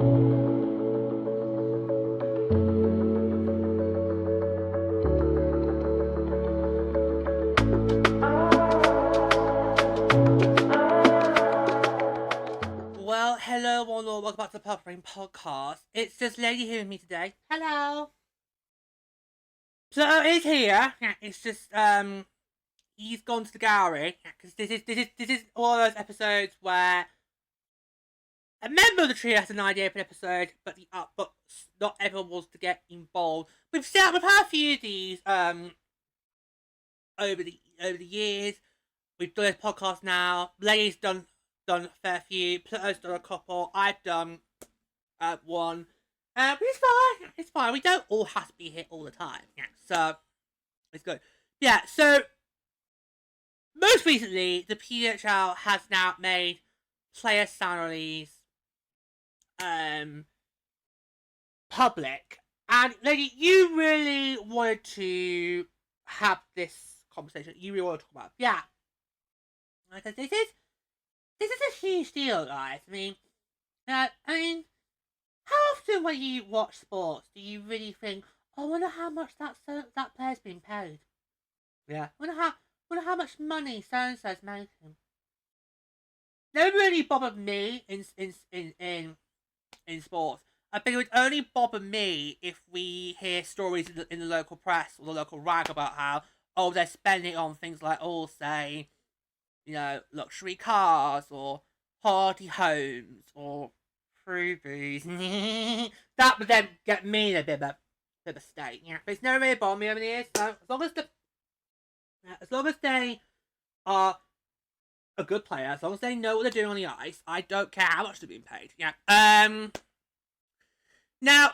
Well, hello one all, welcome back to the Pub Brain Podcast. It's just Lady here with me today. Hello. So it's here. Yeah, it's just he's gone to the gallery because this is one of those episodes where a member of the trio has an idea for an episode, but not everyone wants to get involved. We've had a few of these over the years. We've done this podcast now. Lady's done a fair few. Pluto's done a couple. I've done one. But it's fine. It's fine. We don't all have to be here all the time. Yeah, so it's good. Yeah, so most recently, the PWHL has now made player salaries public. And Lady, you really wanted to have this conversation. You really want to talk about it. Yeah. Because this is a huge deal, guys. How often when you watch sports do you really think, "Oh, I wonder how much that player's been paid"? Yeah. Wonder how much money so and so's making. Never really bothered me in sports. I think it would only bother me if we hear stories in the local press or the local rag about how they're spending it on things like say, luxury cars or party homes or freebies. That would then get me in a bit of a state. Yeah, but it's never really bothered me over the years. So as long as they are a good player, as long as they know what they're doing on the ice, I don't care how much they're being paid. Yeah. Now,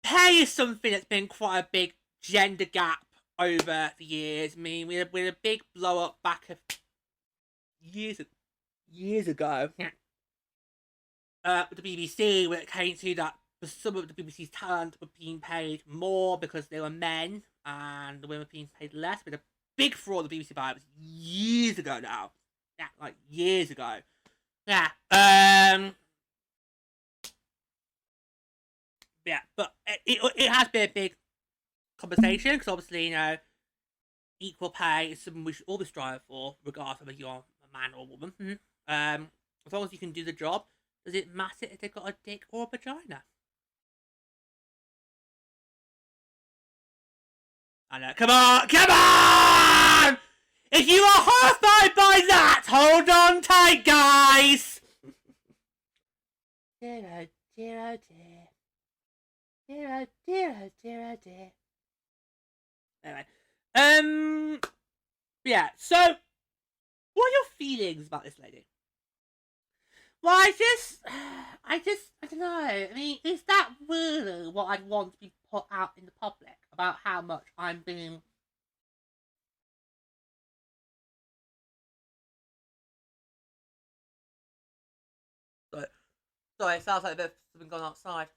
pay is something that's been quite a big gender gap over the years. We had a big blow up back of years ago. Yeah. With the BBC, when it came to that, some of the BBC's talent were being paid more because they were men, and the women were being paid less. But a big fraud the BBC about it was years ago now. Yeah, like years ago. Yeah. Yeah, but it has been a big conversation because obviously, equal pay is something we should always strive for, regardless of whether you're a man or a woman. Mm-hmm. As long as you can do the job, does it matter if they've got a dick or a vagina? I know. Come on! If you are horrified by that, hold on tight, guys. Dear, dear, dear. Dear, dear, dear, dear. Anyway, yeah. So, what are your feelings about this lady? Well, I don't know. Is that really what I'd want to be put out in the public about how much I'm being? Sorry, it sounds like a bit of something going outside.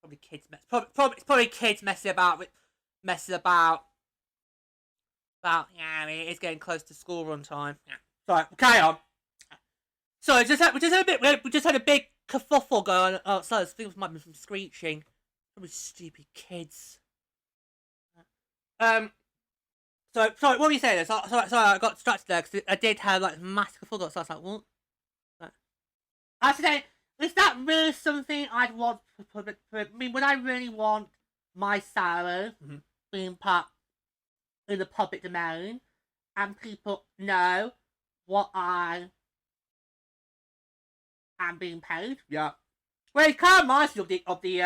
Probably kids it's probably kids messing about. Yeah, it's getting close to school run time. Yeah. Sorry, carry on. So we just had a big kerfuffle going on outside. I think it might be some screeching. Probably stupid kids. So sorry, what were you saying? Sorry, I got distracted there because I did have like massive kerfuffle. So I was like, what? I said, is that really something I'd want? Would I really want my salary being put in the public domain and people know what I am being paid? Yeah. Well, it kind of reminds me of the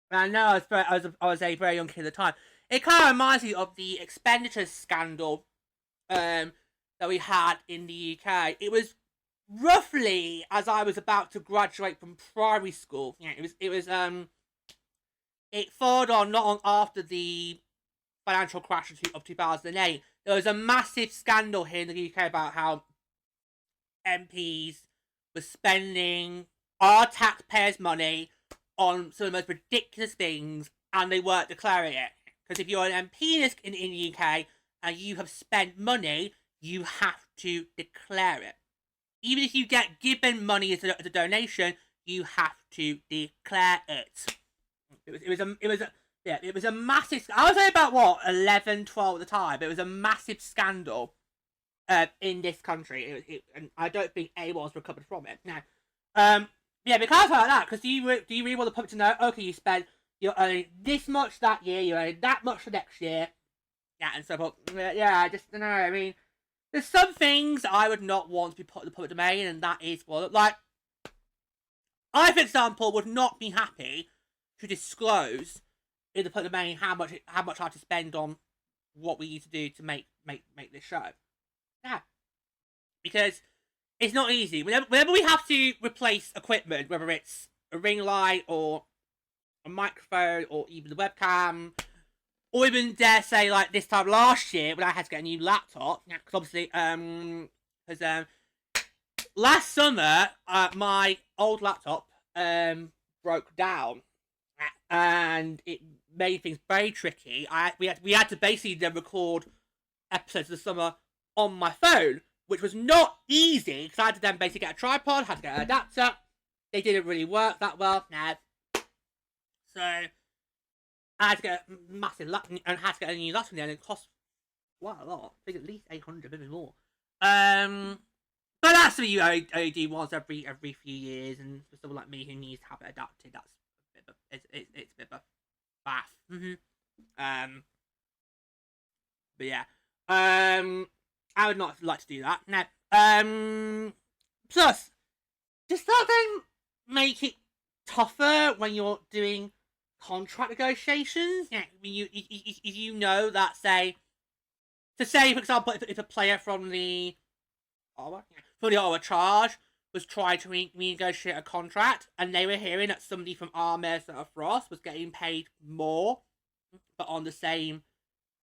I know I was a very young kid at the time. It kind of reminds me of the expenditures scandal that we had in the UK. It was roughly as I was about to graduate from primary school. Yeah, it followed on not long after the financial crash of 2008. There was a massive scandal here in the UK about how MPs were spending our taxpayers' money on some of the most ridiculous things, and they weren't declaring it. Because if you're an MP in the UK and you have spent money, you have to declare it. even if you get given money as a donation, you have to declare it. It was a massive. I was only about what 11, 12 at the time. It was a massive scandal in this country, and I don't think anyone's recovered from it. Now, yeah, because of that, because do you really want the public to know? Okay, you spent you're earning this much that year, you're earning that much for next year, yeah, and so forth. Yeah, I just don't know. I mean, there's some things I would not want to be put in the public domain, and that is one like I, for example, would not be happy to disclose in the public domain how much I have to spend on what we need to do to make this show. Yeah, because it's not easy. Whenever we have to replace equipment, whether it's a ring light or a microphone or even the webcam, or even dare say like this time last year when I had to get a new laptop, because obviously last summer my old laptop broke down and it made things very tricky. We had to basically then record episodes of the summer on my phone, which was not easy because I had to then basically get a tripod, had to get an adapter. They didn't really work that well. Nah. So I had to get a massive laptop and had to get a new laptop, and it cost quite a lot. I think at least 800, maybe more. But that's what you only do once every few years, and for someone like me who needs to have it adapted, that's a bit of it's a bit of a faff. But yeah, I would not like to do that. Now, plus, does that then make it tougher when you're doing contract negotiations? Yeah, you know that say, for example, if a player from the Ottawa Charge was trying to renegotiate a contract, and they were hearing that somebody from our Minnesota Frost was getting paid more, but on the same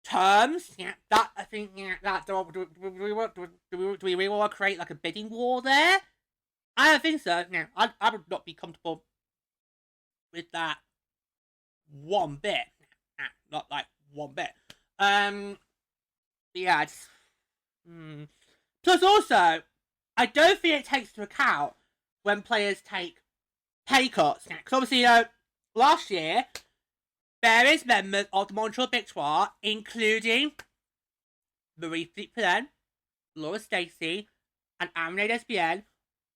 terms. Yeah, that I think. Yeah, that do we really want to create like a bidding war there? I don't think so. Yeah, I would not be comfortable with that one bit. Not like one bit. Yeah. It's, Plus, also, I don't think it takes into account when players take pay cuts. Because obviously, last year, various members of the Montreal Victoire, including Marie-Philippe Poulin, Laura Stacey, and Amélie Desbiens,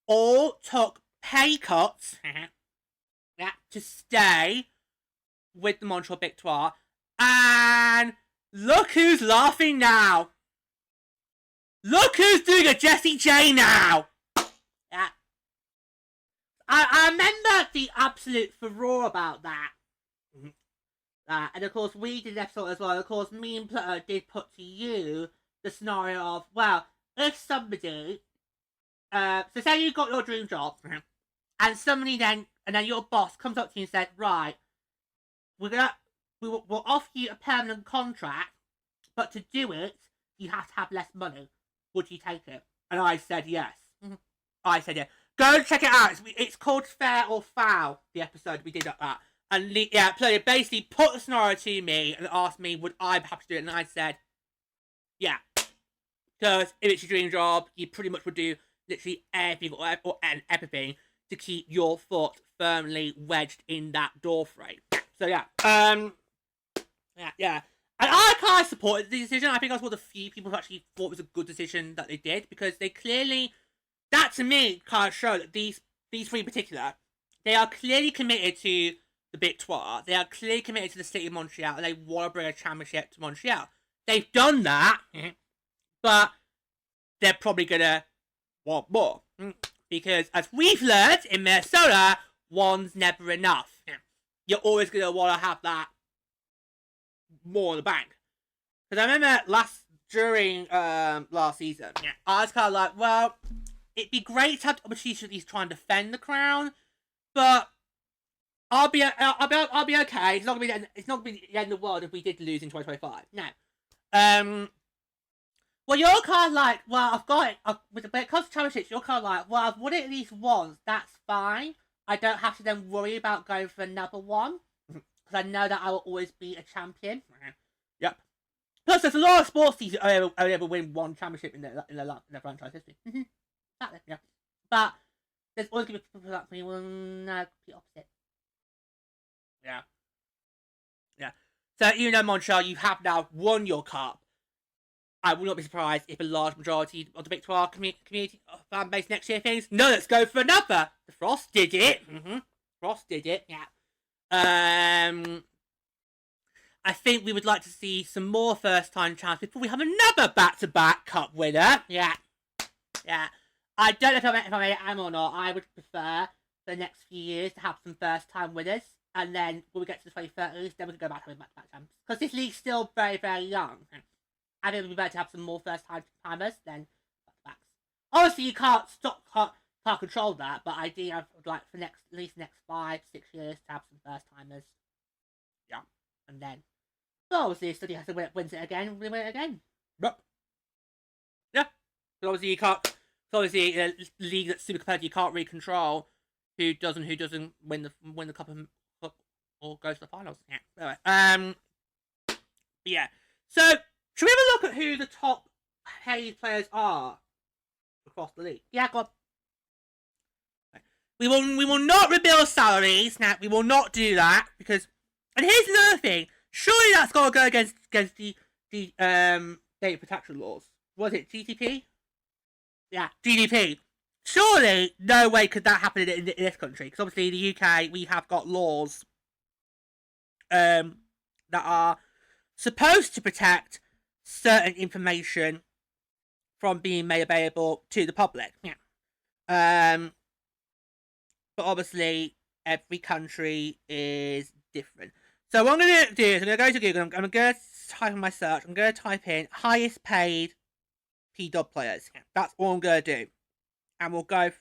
all took pay cuts to stay with the Montreal Victoire. And look who's laughing now. Look who's doing a Jessie J now! Yeah. I remember the absolute furore about that. And of course, we did an episode as well. Of course, me and Pluto did put to you the scenario of, well, if somebody, so say you got your dream job, and somebody then your boss comes up to you and said, right, we'll offer you a permanent contract, but to do it, you have to have less money. Would you take it? And I said yes. I said yes. Go check it out. It's called Fair or Foul, the episode we did at that. And Player basically put the scenario to me and asked me, would I have to do it? And I said, yeah. Because if it's your dream job, you pretty much would do literally everything or everything to keep your foot firmly wedged in that door frame. So yeah. Yeah. And I kind of supported the decision. I think I was one of the few people who actually thought it was a good decision that they did, because they clearly, that to me kind of showed that these three in particular, they are clearly committed to the Victoire. They are clearly committed to the city of Montreal, and they want to bring a championship to Montreal. They've done that, but they're probably going to want more. Because as we've learned in Minnesota, one's never enough. You're always going to want to have that more in the bank. Because I remember during last season, I was kind of like, well, it'd be great to have the opportunity to at least try and defend the crown, but I'll be okay. It's not gonna be the end of the world if we did lose in 2025. No. Well, you're kind of like, well, I've got it. When it comes to championships, you're kind of like, well, I've won it at least once. That's fine. I don't have to then worry about going for another one, because I know that I will always be a champion. Yep. Plus, there's a lot of sports teams that only ever win one championship in their franchise history. Exactly. Yeah. but there's always going to be people like me. Well, no, complete opposite. Yeah. Yeah. So, you know, Montreal, you have now won your cup. I will not be surprised if a large majority of the Victoire community fan base next year thinks, no, let's go for another. The Frost did it. Frost did it, yeah. I think we would like to see some more first-time champs before we have another back-to-back cup winner. Yeah. Yeah. I don't know if I am or not. I would prefer for the next few years to have some first-time winners. And then when we get to the 2030s, then we can go back to having back-to-back champs. Because this league's still very, very young. I think it would be better to have some more first-time timers than back-to-backs. Obviously, you can't control that, but ideally, I would like for at least the next 5-6 years to have some first-timers. Yeah. And then, well, obviously, if Study has to wins it again, we win it again. Yep. Yeah. But obviously, you can't. So obviously, a league that's super competitive, you can't really control who doesn't win the cup or goes to the finals. Yeah. Anyway, yeah. So, should we have a look at who the top paid players are across the league? Yeah, go on. We will not rebuild salaries. Now, we will not do that because. And here's another thing. Surely that's got to go against the data protection laws. Was it GDP? Yeah, GDP. Surely, no way could that happen in this country. Because obviously, in the UK, we have got laws that are supposed to protect certain information from being made available to the public. Yeah. But obviously, every country is different. So what I'm going to do is I'm going to go to Google. I'm going to type in my search. I'm going to type in highest paid PW players. That's all I'm going to do. And we'll go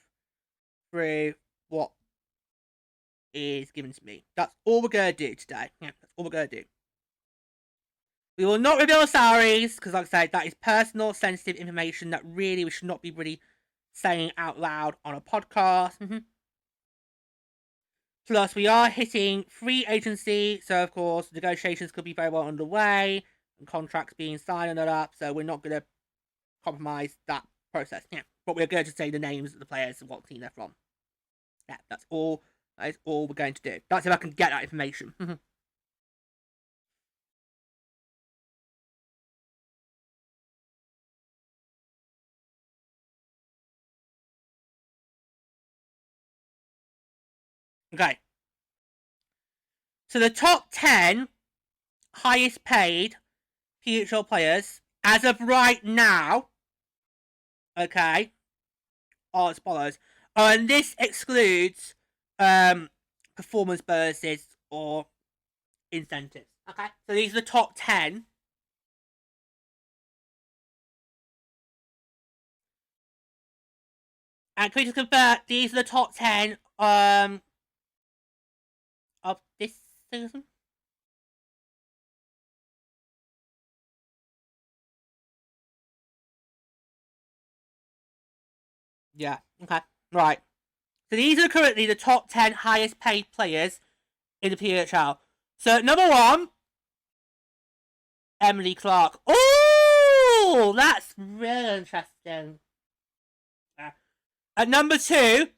through what is given to me. That's all we're going to do today. Yeah, that's all we're going to do. We will not reveal salaries, because like I said, that is personal, sensitive information that really we should not be really saying out loud on a podcast. Plus, we are hitting free agency, so of course, negotiations could be very well underway, and contracts being signed and all that, so we're not going to compromise that process. Yeah, but we're going to say the names of the players and what team they're from. Yeah, that's all. That is all we're going to do. That's if I can get that information. Okay. So the top 10 highest paid PWHL players as of right now, okay, are as follows. And this excludes performance bonuses or incentives. Okay, so these are the top 10. And can we just confirm these are the top 10 of this season? Yeah, okay, right. So these are currently the top 10 highest paid players in the PWHL. So number 1, Emily Clark. Oh, that's really interesting. At number 2,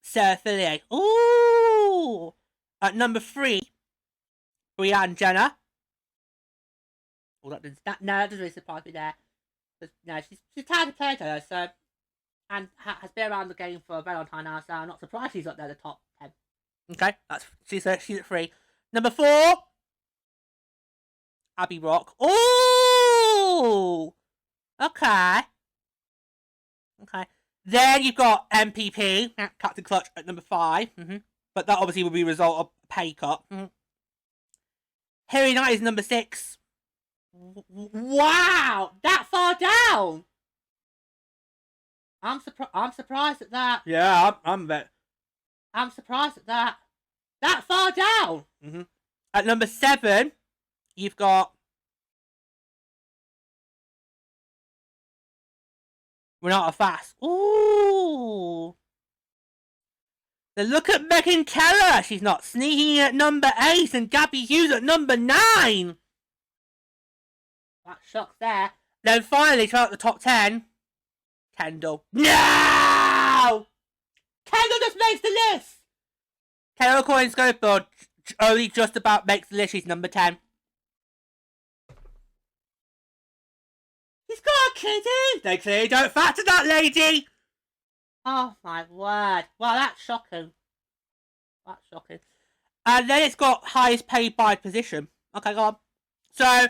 Sarah Fillier. Ooh. At number 3, Brianne Jenner. Oh, that doesn't really surprise me there. No, she's talented player though, so and has been around the game for a very long time now, so I'm not surprised she's up there, the top 10. Okay, she's at 3. Number 4, Abby Rock. Oh, okay. Then you've got MPP, Captain Clutch, at number 5. But that obviously will be a result of pay cut. Harry Knight is number 6. Wow, that far down. I'm surprised at that. Yeah, I'm surprised at that. That far down. At number 7, you've got Renata Fast. Ooh. Then look at Megan Keller. She's not sneaking at number 8, and Gabby Hughes at number 9. That shocks there. Then finally, to out the top 10, Kendall. No! Kendall just makes the list! Kendall, according to Schofield, only just about makes the list. She's number 10. He's got a kitty! They clearly don't factor that, lady! Oh my word. Well, that's shocking. That's shocking. And then it's got highest paid by position. Okay, go on. So,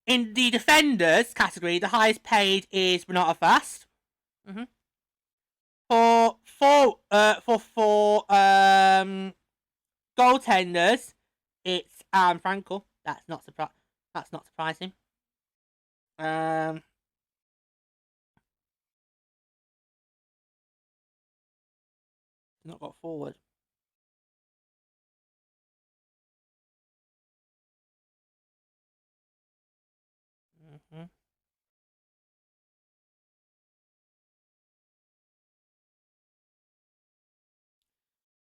in the defenders category, the highest paid is Renata Fast. For goaltenders, it's Frankel. That's not surprising. Not got forward.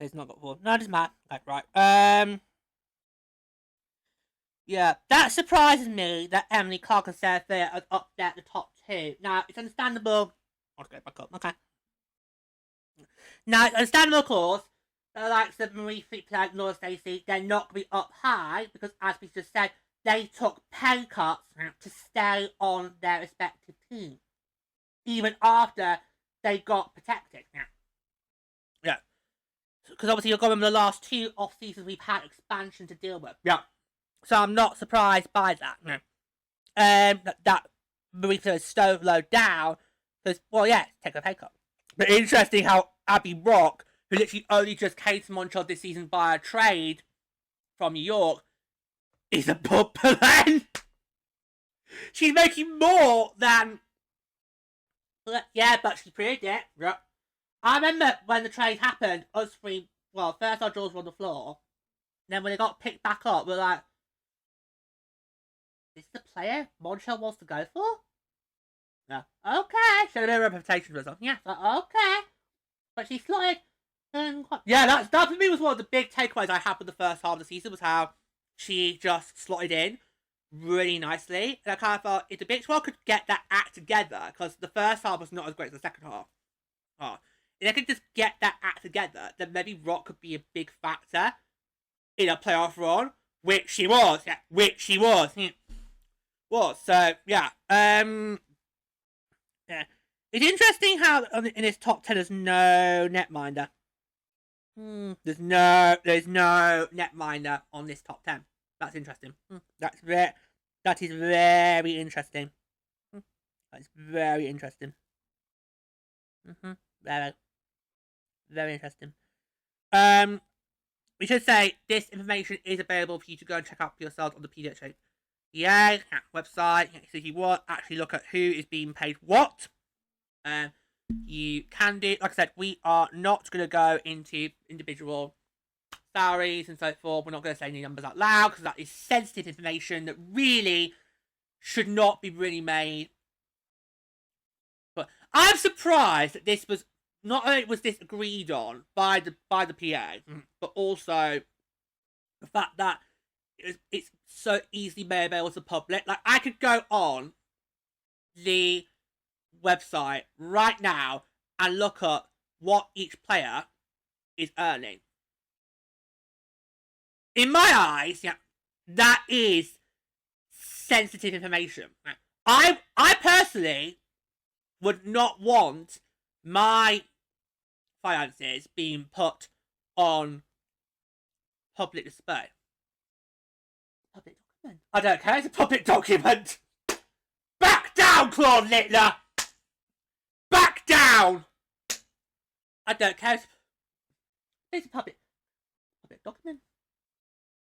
It's not got forward. No, it doesn't matter. Okay, right. Yeah, that surprises me that Emily Clark and Sarah Fair are up there at the top 2. Now, it's understandable. I'll go back up. Okay. Now, it's understandable, of course, the likes of Marie Fleetwood, Laura Stacey, they're not going to be up high because, as we just said, they took pay cuts to stay on their respective teams, even after they got protected. Yeah. Because obviously, you're going the last 2 off seasons, we've had expansion to deal with. Yeah. So I'm not surprised by that. No. That Marie Fleetwood is so low down because, well, yeah, take a pay cut. But interesting how Abby Rock, who literally only just came to Montreal this season by a trade from New York, is above Belen. She's making more than... Yeah, but she proved it. Yeah. I remember when the trade happened, us three... Well, first our jaws were on the floor. Then when they got picked back up, we were like... Is this the player Montreal wants to go for? Yeah. Okay. She had a bit of reputation for herself. Yeah. Okay. But she slotted. Yeah, that for me was one of the big takeaways I had with the first half of the season was how she just slotted in really nicely. And I kind of thought if the Bitch World could get that act together, because the first half was not as great as the second half. If they could just get that act together, then maybe Rock could be a big factor in a playoff run, which she was. Yeah, which she was. So, yeah. Yeah. It's interesting how in this top 10 there's no netminder. There's no netminder on this top 10. That's interesting. That is very interesting. That's very interesting. Very, very interesting. We should say this information is available for you to go and check out for yourselves on the PWHL website. So if you want to actually look at who is being paid what, you can do. Like I said, we are not going to go into individual salaries and so forth. We're not going to say any numbers out loud because that is sensitive information that really should not be really made. But I'm surprised that this was not only was this agreed on by the PA, but also the fact that it's so easily made available to the public. Like, I could go on the website right now and look up what each player is earning. In my eyes, yeah, that is sensitive information. I personally would not want my finances being put on public display. Public document? I don't care, it's a public document! Back down, Claude Littler! Back down! I don't care, it's a public document.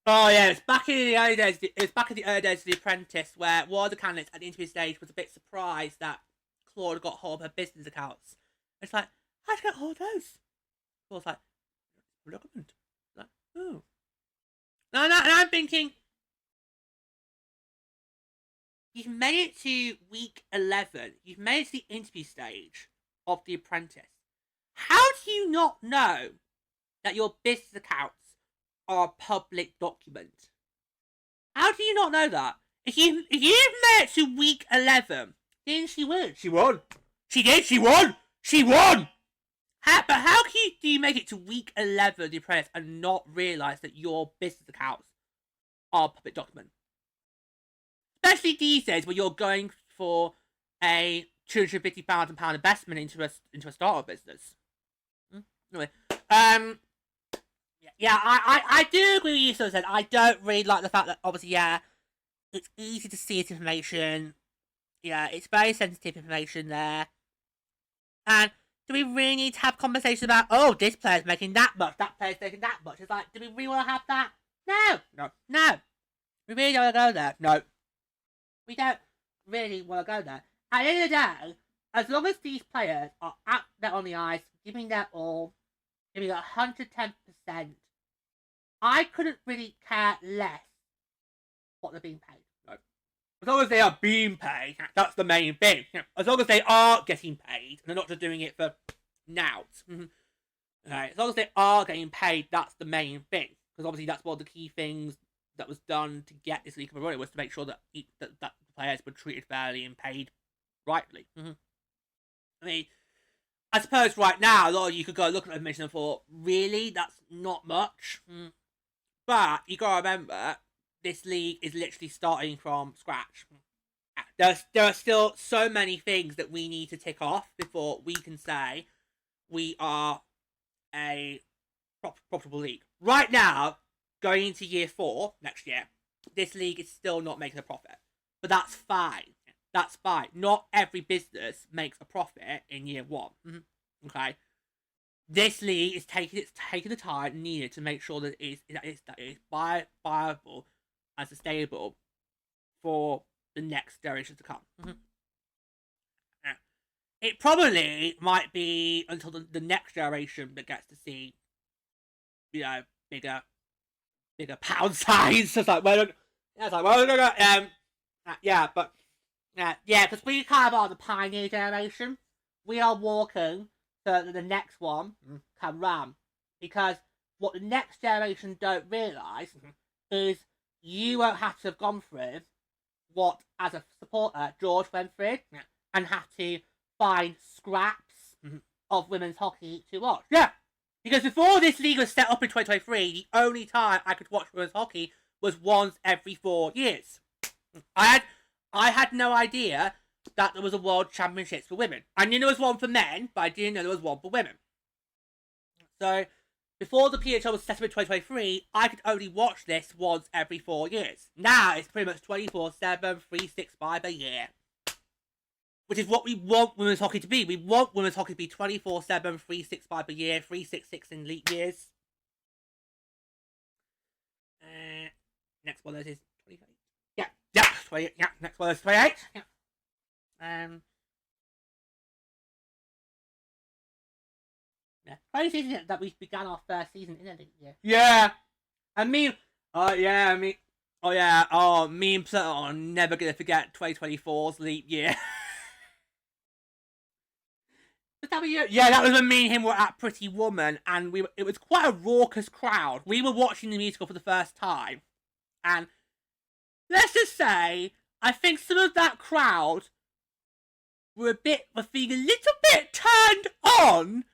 Oh yeah, it's back in the early days. It's back in the early days of The Apprentice, where one of the candidates at the interview stage was a bit surprised that Claude got hold of her business accounts. It's like, how'd you get hold of those? Claude's like, document. Like, oh. And I'm thinking, you've made it to week 11. You've made it to the interview stage of The Apprentice. How do you not know that your business accounts are a public document? How do you not know that? If you've made it to week 11, then she won. She won. She did. She won. She won. But how do you make it to week 11 of the Apprentice and not realise that your business accounts are a public document? Especially these days where you're going for a £250,000 investment into a startup business. Anyway, yeah, I do agree with you, so said. I don't really like the fact that, obviously, yeah, it's easy to see this information. Yeah, it's very sensitive information there. And do we really need to have conversations about, oh, this player's making that much, that player's making that much? It's like, do we really want to have that? No. We really don't want to go there. No. We don't really want to go there. At the end of the day, as long as these players are out there on the ice, giving their all, giving 110%, I couldn't really care less what they're being paid. No. As long as they are being paid, that's the main thing. As long as they are getting paid, and they're not just doing it for nouts. Okay, as long as they are getting paid, that's the main thing. Because obviously that's one of the key things that was done to get this league up and running, was to make sure that the players were treated fairly and paid rightly. I mean, I suppose right now, a lot of you could go look at the information and thought, really? That's not much? But you gotta remember, this league is literally starting from scratch. There are still so many things that we need to tick off before we can say we are a profitable league. Right now, going into year 4 next year, this league is still not making a profit. But that's fine. That's fine. Not every business makes a profit in year 1. Okay? This league is taking the time needed to make sure that it is viable and sustainable for the next generation to come. It probably might be until the next generation that gets to see, bigger pound signs. It's like, because we kind of are the pioneer generation. We are walking so that the next one can run. Because what the next generation don't realise is you won't have to have gone through what, as a supporter, George went through and had to find scraps of women's hockey to watch. Yeah, because before this league was set up in 2023, the only time I could watch women's hockey was once every 4 years. I had no idea that there was a World Championships for women. I knew there was one for men, but I didn't know there was one for women. So, before the PHL was set up in 2023, I could only watch this once every 4 years. Now, it's pretty much 24/7, 365 a year. Which is what we want women's hockey to be. We want women's hockey to be 24/7, 365 a year, 366 in leap years. Next one is 28. Yeah, 28. Yeah, next one is 28. Yeah. Yeah. Crazy season that we began our first season in a league year. Yeah. Me and Plato are never gonna forget 2024's leap year. That year? Yeah, that was when me and him were at Pretty Woman, and it was quite a raucous crowd. We were watching the musical for the first time, and let's just say, I think some of that crowd were feeling a little bit turned on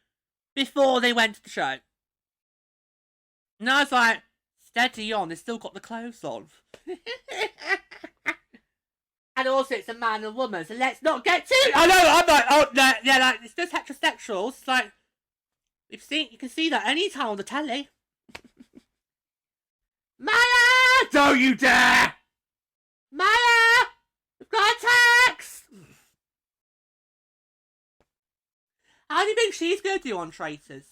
before they went to the show. And I was like, steady on, they've still got the clothes on. And also, it's a man and woman, so let's not get too. I know. I'm like, oh no, yeah, like it's just heterosexuals. It's like you can see that anytime on the telly. Maya, don't you dare! Maya, we've got a text. How do you think she's gonna do on Traitors?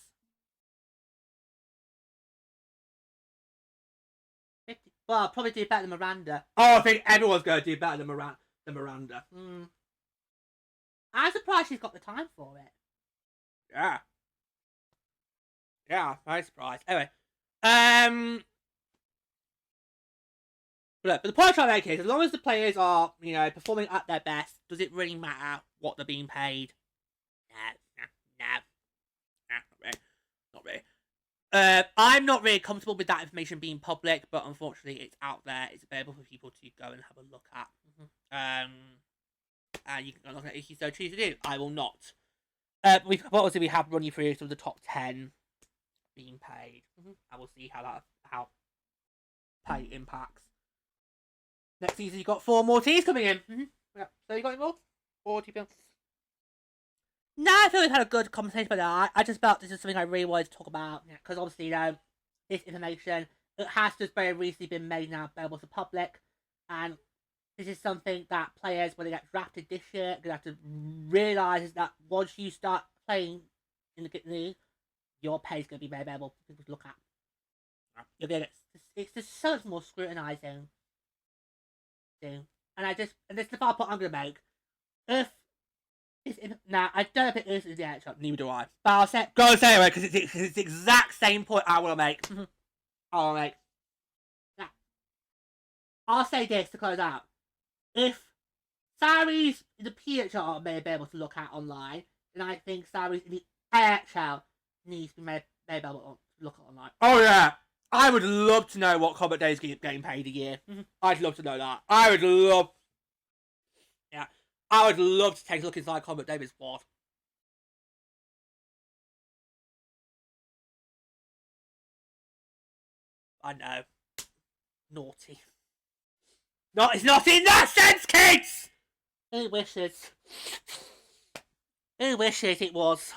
50. Well, I'll probably do better than Miranda. Oh, I think everyone's gonna do better than Miranda. I'm surprised she's got the time for it. Yeah. Yeah, very surprised. Anyway, but the point I'm trying to make is, as long as the players are, performing at their best, does it really matter what they're being paid? No, not really. I'm not really comfortable with that information being public, but unfortunately it's out there. It's available for people to go and have a look at. and you can look at it if you so choose to do. I will not. We have run you through some of the top 10 being paid. And we'll see how pay impacts. Next season, you've got 4 more teams coming in. Yeah. So you got any more? 40 people. No, I feel we've had a good conversation about that. I just felt this is something I really wanted to talk about. Because obviously, this information, it has just very recently been made now available to the public. And this is something that players, when they get drafted this year, are going to have to realise is that once you start playing in the league, your pay is going to be made available for people to look at. You're going to get, it's just so much more scrutinising. And this is the final point I'm going to make. Now, I don't know if it is in the NHL, neither do I. But I'll say, go and say it anyway, because it's the exact same point I want to make. Now, I'll say this to close out. If salaries in the PHL may be able to look at online, then I think salaries in the AHL needs to be made available to look at online. Oh yeah, I would love to know what Combat Days getting paid a year. I'd love to know that. I would love to take a look inside Combat Davis' squad. I know, naughty. No, it's not in that sense, kids! Who wishes it was?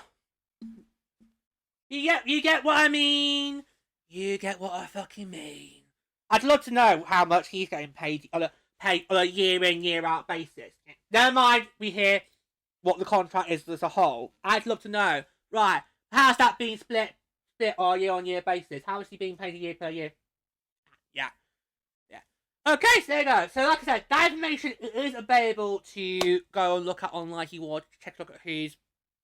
You get what I mean? You get what I fucking mean. I'd love to know how much he's getting paid on a year in, year out basis. Never mind, we hear what the contract is as a whole. I'd love to know, right, how's that being split on a year-on-year basis? How is he being paid a year per year? Yeah. Okay, so there you go. So like I said, that information is available to go and look at online if you want to check a look at who's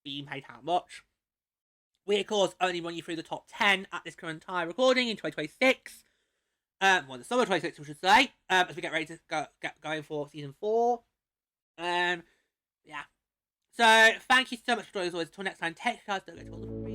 being paid how much. We, of course, only run you through the top 10 at this current time recording in 2026. The summer 26, we should say, as we get ready to get going for season 4. Yeah. So, thank you so much for joining us always. Until next time, take care, don't get all the free.